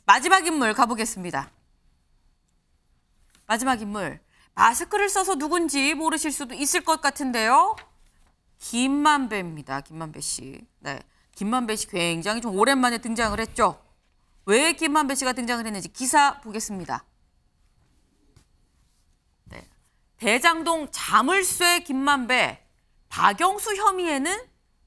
마지막 인물 가보겠습니다. 마지막 인물. 마스크를 써서 누군지 모르실 수도 있을 것 같은데요. 김만배입니다. 김만배 씨. 네, 김만배 씨 굉장히 좀 오랜만에 등장을 했죠. 왜 김만배 씨가 등장을 했는지 기사 보겠습니다. 네, 대장동 자물쇠 김만배, 박영수 혐의에는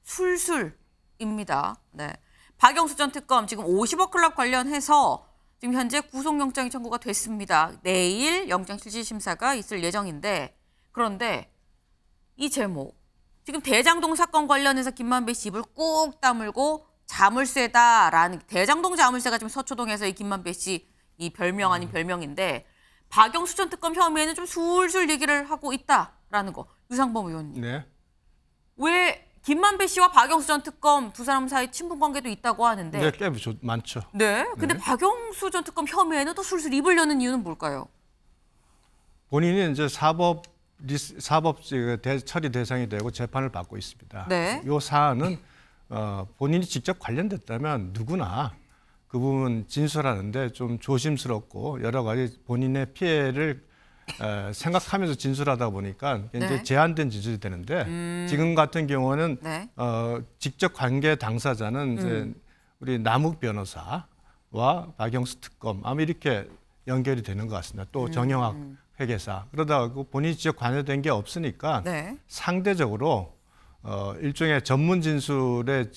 술술입니다. 네, 박영수 전 특검 지금 50억 클럽 관련해서 지금 현재 구속영장이 청구가 됐습니다. 내일 영장실질심사가 있을 예정인데, 그런데 이 제목, 지금 대장동 사건 관련해서 김만배 씨 입을 꾹 다물고 자물쇠다라는, 대장동 자물쇠가 지금 서초동에서 이 김만배 씨 이 별명 아닌 별명인데, 박영수 전 특검 혐의에는 좀 술술 얘기를 하고 있다라는 거. 유상범 의원님. 네. 왜 김만배 씨와 박영수 전 특검 두 사람 사이 친분 관계도 있다고 하는데. 네, 꽤 많죠. 네. 근데 네. 박영수 전 특검 혐의에는 또 술술 입을 여는 이유는 뭘까요? 본인이 이제 사법 처리 대상이 되고 재판을 받고 있습니다. 네. 이 사안은 본인이 직접 관련됐다면 누구나 그 부분 진술하는데 좀 조심스럽고 여러 가지 본인의 피해를 생각하면서 진술하다 보니까 굉장히 네. 제한된 진술이 되는데 지금 같은 경우는 네. 직접 관계 당사자는 이제 우리 남욱 변호사와 박영수 특검 아마 이렇게 연결이 되는 것 같습니다. 또 정영학 회계사 그러다 본인이 직접 관여된 게 없으니까 네. 상대적으로 일종의 전문 진술의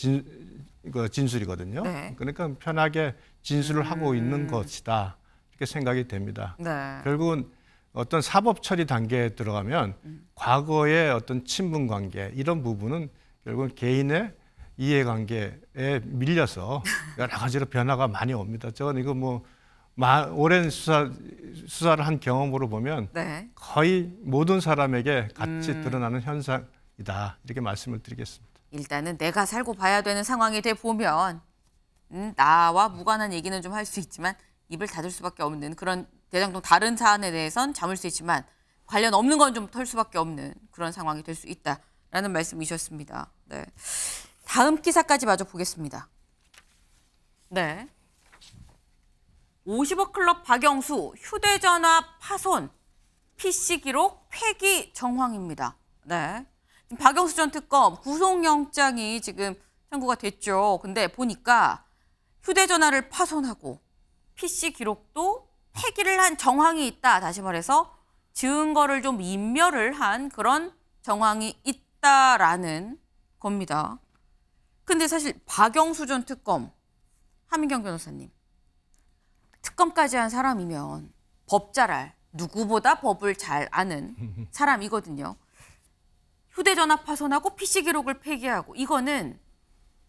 진술이거든요. 네. 그러니까 편하게 진술을 하고 있는 것이다 이렇게 생각이 됩니다. 네. 결국은 어떤 사법 처리 단계에 들어가면 과거의 어떤 친분 관계 이런 부분은 결국은 개인의 이해관계에 밀려서 여러 가지로 변화가 많이 옵니다. 저는 이거 뭐 오랜 수사를 한 경험으로 보면 네. 거의 모든 사람에게 같이 드러나는 현상이다 이렇게 말씀을 드리겠습니다. 일단은 내가 살고 봐야 되는 상황이 돼 보면 나와 무관한 얘기는 좀 할 수 있지만 입을 닫을 수밖에 없는 그런 대장동 다른 사안에 대해선 잠을 수 있지만 관련 없는 건 좀 털 수밖에 없는 그런 상황이 될 수 있다라는 말씀이셨습니다. 네. 다음 기사까지 마저 보겠습니다. 네. 50억 클럽 박영수 휴대전화 파손 PC 기록 폐기 정황입니다. 네. 박영수 전 특검 구속영장이 지금 청구가 됐죠. 근데 보니까 휴대전화를 파손하고 PC 기록도 폐기를 한 정황이 있다. 다시 말해서 증거를 좀 인멸을 한 그런 정황이 있다라는 겁니다. 근데 사실 박영수 전 특검, 하민경 변호사님, 특검까지 한 사람이면 법 잘 알, 누구보다 법을 잘 아는 사람이거든요. 휴대전화 파손하고 PC 기록을 폐기하고 이거는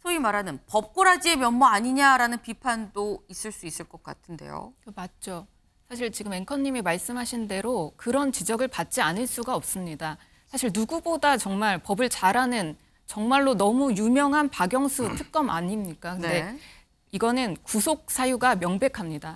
소위 말하는 법꼬라지의 면모 아니냐라는 비판도 있을 수 있을 것 같은데요. 맞죠. 사실 지금 앵커님이 말씀하신 대로 그런 지적을 받지 않을 수가 없습니다. 사실 누구보다 정말 법을 잘 아는 정말로 너무 유명한 박영수 특검 아닙니까? 근데 네. 이거는 구속 사유가 명백합니다.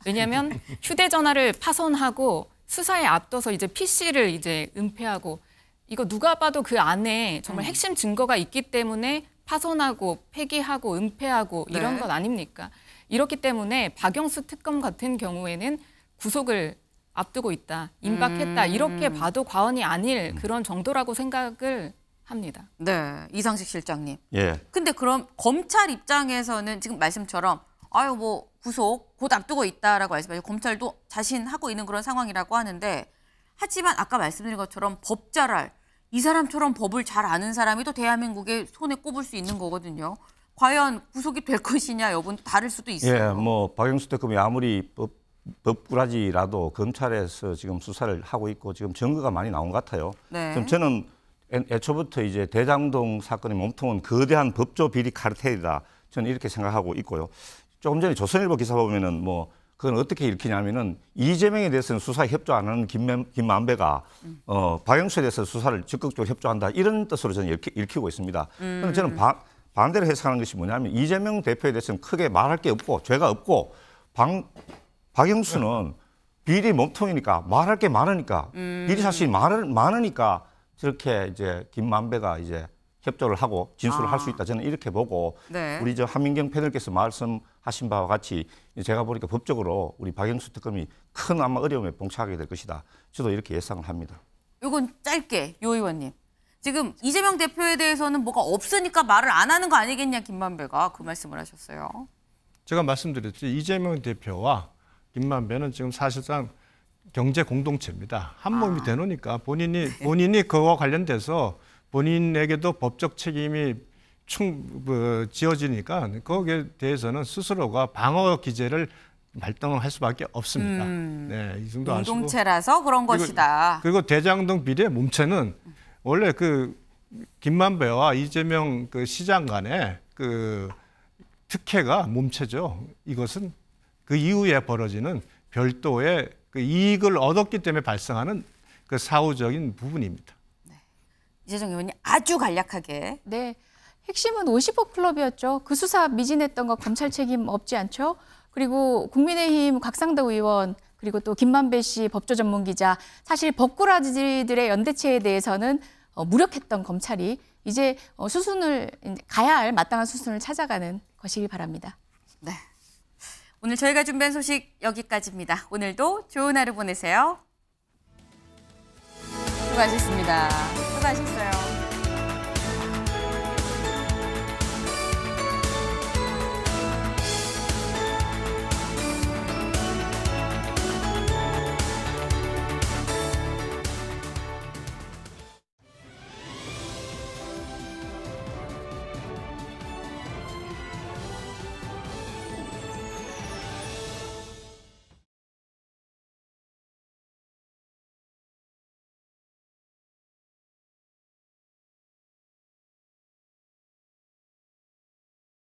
왜냐하면 휴대전화를 파손하고 수사에 앞둬서 이제 PC를 이제 은폐하고 이거 누가 봐도 그 안에 정말 핵심 증거가 있기 때문에 파손하고 폐기하고 은폐하고 이런 네. 것 아닙니까? 이렇기 때문에 박영수 특검 같은 경우에는 구속을 앞두고 있다, 임박했다 이렇게 봐도 과언이 아닐 그런 정도라고 생각을 합니다. 네, 이상식 실장님. 예. 근데 그럼 검찰 입장에서는 지금 말씀처럼 아유 뭐 구속 곧 앞두고 있다라고 말씀하시고 검찰도 자신하고 있는 그런 상황이라고 하는데 하지만 아까 말씀드린 것처럼 법 잘 알, 이 사람처럼 법을 잘 아는 사람이 또 대한민국에 손에 꼽을 수 있는 거거든요. 과연 구속이 될 것이냐 여부는 다를 수도 있어요. 예, 뭐 박영수 특검이 아무리 법꾸라지라도 검찰에서 지금 수사를 하고 있고 지금 증거가 많이 나온 것 같아요. 네. 지금 저는 애초부터 이제 대장동 사건의 몸통은 거대한 법조 비리 카르텔이다. 저는 이렇게 생각하고 있고요. 조금 전에 조선일보 기사 보면은 뭐 그건 어떻게 읽히냐면은 이재명에 대해서는 수사에 협조 안 하는 김만배가 박영수에 대해서 수사를 적극적으로 협조한다 이런 뜻으로 저는 읽히고 있습니다. 그런데 저는 반대로 해석하는 것이 뭐냐면 이재명 대표에 대해서는 크게 말할 게 없고 죄가 없고 박영수는 비리 몸통이니까 말할 게 많으니까 비리 사실이 많으니까 저렇게 이제 김만배가 이제 협조를 하고 진술을 할 수 있다. 저는 이렇게 보고 네. 우리 저 한민경 패널께서 말씀하신 하신 바와 같이 제가 보니까 법적으로 우리 박영수 특검이 큰 아마 어려움에 봉착하게 될 것이다. 저도 이렇게 예상을 합니다. 이건 짧게 요 의원님. 지금 이재명 대표에 대해서는 뭐가 없으니까 말을 안 하는 거 아니겠냐 김만배가 그 말씀을 하셨어요. 제가 말씀드렸죠. 이재명 대표와 김만배는 지금 사실상 경제 공동체입니다. 한 몸이 되노니까 본인이 그와 관련돼서 본인에게도 법적 책임이 지어지니까 거기에 대해서는 스스로가 방어 기제를 발동할 수밖에 없습니다. 네, 이 정도 아시고. 공동체라서 그런 것이다. 그리고 대장동 비리의 몸체는 원래 그 김만배와 이재명 그 시장 간의 그 특혜가 몸체죠. 이것은 그 이후에 벌어지는 별도의 그 이익을 얻었기 때문에 발생하는 그 사후적인 부분입니다. 이재정 의원님 아주 간략하게. 네, 핵심은 50억 클럽이었죠. 그 수사 미진했던 거 검찰 책임 없지 않죠. 그리고 국민의힘 곽상도 의원 그리고 또 김만배 씨 법조 전문 기자 사실 법꾸라지들의 연대체에 대해서는 무력했던 검찰이 이제 수순을 가야 할 마땅한 수순을 찾아가는 것이길 바랍니다. 네. 오늘 저희가 준비한 소식 여기까지입니다. 오늘도 좋은 하루 보내세요. 수고하셨습니다. 수고하셨어요.